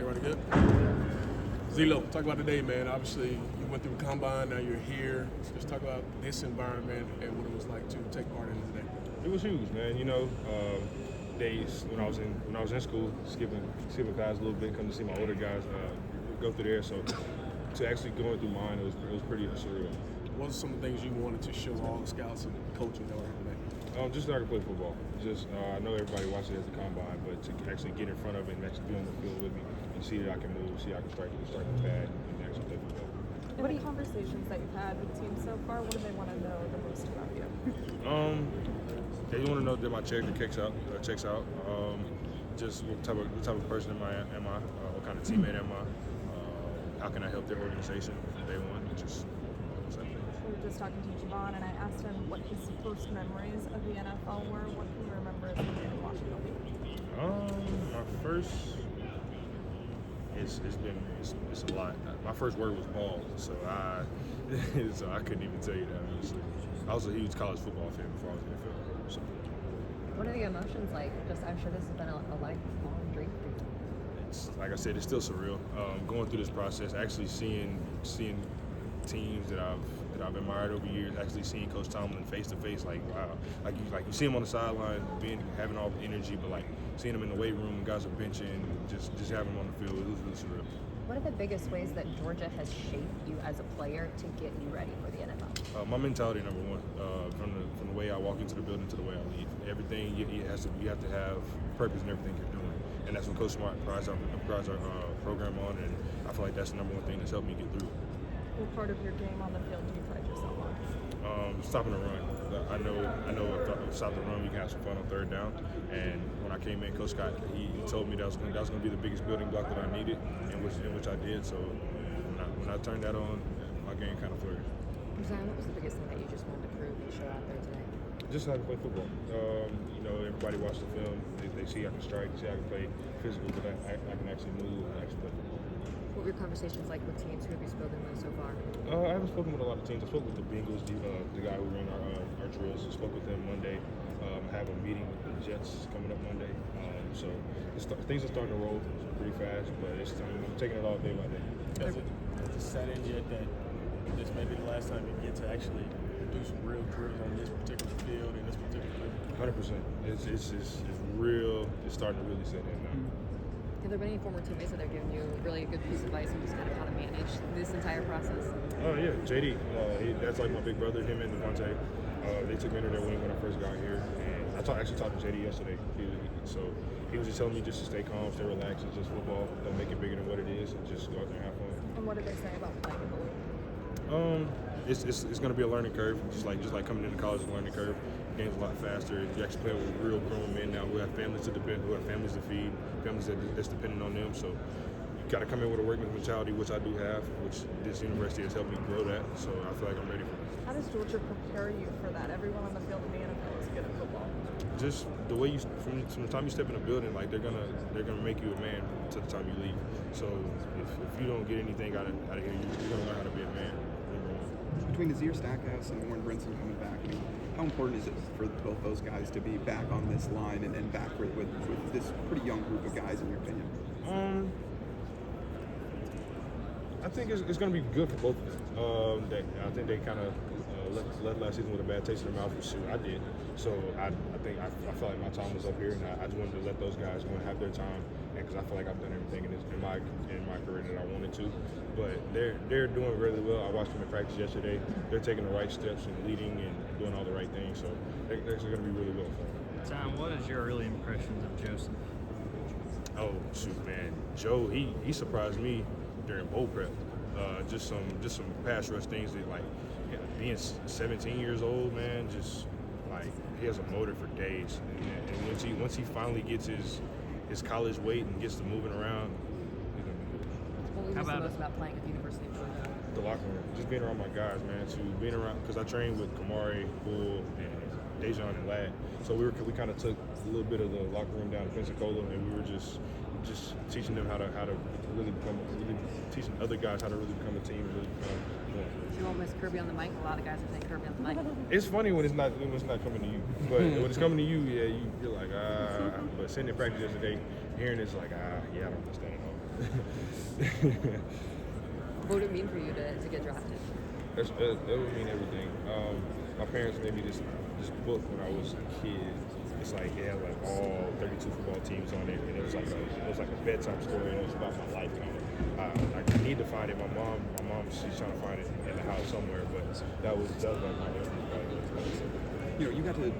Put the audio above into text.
Everybody good? Z-Lo, talk about today, man. Obviously, you went through the combine, now you're here. So just talk about this environment and what it was like to take part in it today. It was huge, man. You know, days when I was in school, skipping class a little bit, come to see my older guys go through there. So to actually going through mine, it was pretty surreal. What are some of the things you wanted to show all the scouts and coaches that were here today? Just that I can play football. Just I know everybody watches it as a combine, but to actually get in front of it and actually be on the field with me and see that I can move, see I can start the pad and actually play football. What are the conversations that you've had with teams so far? What do they want to know the most about you? They want to know that my character checks out. Just what type of person am I? What kind of teammate am I? How can I help their organization from day one? Just We were just talking to Javon, and I asked him what his first memories of the NFL were. What can you remember as a kid in Washington? My first, it's a lot. My first word was ball, so I couldn't even tell you that honestly. I was a huge college football fan before I was in the NFL. So. What are the emotions like? I'm sure this has been a lifelong dream for you. It's, like I said, it's still surreal. Going through this process, actually seeing teams that I've admired over years, actually seeing Coach Tomlin face to face, like wow, like you see him on the sideline, having all the energy, but like seeing him in the weight room, guys are benching, just having him on the field, it was really surreal. What are the biggest ways that Georgia has shaped you as a player to get you ready for the NFL? My mentality, number one, from the way I walk into the building to the way I leave. Everything you have to have purpose in everything you're doing, and that's what Coach Smart prides our program on, and I feel like that's the number one thing that's helped me get through. What part of your game on the field do you pride yourself on? Stopping the run. I know if stop the run, we can have some fun on third down. And when I came in, Coach Scott, he told me that was going to be the biggest building block that I needed, in which I did. So when I turned that on, my game kind of flourished. Zion, what was the biggest thing that you just wanted to prove and show out there today? Just how to play football. Everybody watched the film. They see I can strike, they see I can play physical, but I can actually move and actually play football. What were your conversations like with teams? Who have you spoken with so far? I haven't spoken with a lot of teams. I spoke with the Bengals, the guy who ran our drills. I spoke with them Monday. I have a meeting with the Jets coming up Monday. So things are starting to roll pretty fast, but I'm taking it all day by day. Has it set in yet that this may be the last time you get to actually do some real drills on this particular field and this particular field? 100%. It's real. It's starting to really set in now. Have there been any former teammates that have given you really a good piece of advice on just kind of how to manage this entire process? Oh yeah, JD. That's like my big brother. Him and Devontae. They took me under their wing when I first got here, and I actually talked to JD yesterday. He was just telling me just to stay calm, stay relaxed. It's just football. Don't make it bigger than what it is, and just go out there and have fun. And what did they say about playing in the league? It's going to be a learning curve, just like coming into college is a learning curve. The game's a lot faster. You actually play with real grown men now who have families to feed, families that's dependent on them. So you got to come in with a workman's mentality, which I do have, which this university has helped me grow that. So I feel like I'm ready for that. How does Georgia prepare you for that? Everyone on the field in the NFL is good at football. Just the way from the time you step in the building, like they're gonna make you a man to the time you leave. So if you don't get anything out of here, you're gonna learn how to be a man. Between Nazir Stackhouse and Warren Brinson coming back, I mean, how important is it for both those guys to be back on this line and back with this pretty young group of guys, in your opinion? I think it's going to be good for both of them. I think they kind of left last season with a bad taste in their mouth, which I did. So I felt like my time was up here, and I just wanted to let those guys go and have their time, because I feel like I've done everything in my career that I wanted to. But they're doing really well. I watched them in practice yesterday. They're taking the right steps and leading and doing all the right things. So they're going to be really well for them. Tom, what is your early impressions of Joseph? Oh shoot, man, Joe, he surprised me during bowl prep. Just some pass rush things that, like, being 17 years old, man, just like he has a motor for days. And once he finally gets his college weight and gets to moving around, he's gonna be good. What was the most about playing at the University of Georgia? The locker room, just being around my guys, man. To being around, because I trained with Kamari, Bull, and Dejan and Ladd. So we kind of took a little bit of the locker room down to Pensacola, and we were just teaching them how to really teaching other guys how to really become a team, really become. You won't miss Kirby on the mic. A lot of guys are saying Kirby on the mic. It's funny when it's not coming to you, but when it's coming to you, yeah, you're like But sitting in practice yesterday, hearing it's like, yeah, I don't understand at all. What would it mean for you to get drafted? It would mean everything. My parents made me this book when I was a kid. It's like it had like all 32 football teams on it, and it was like a bedtime story, and it was about my life kind of. I need to find it. My mom, she's trying to find it in the house somewhere, but that was like my memory. You know, you got to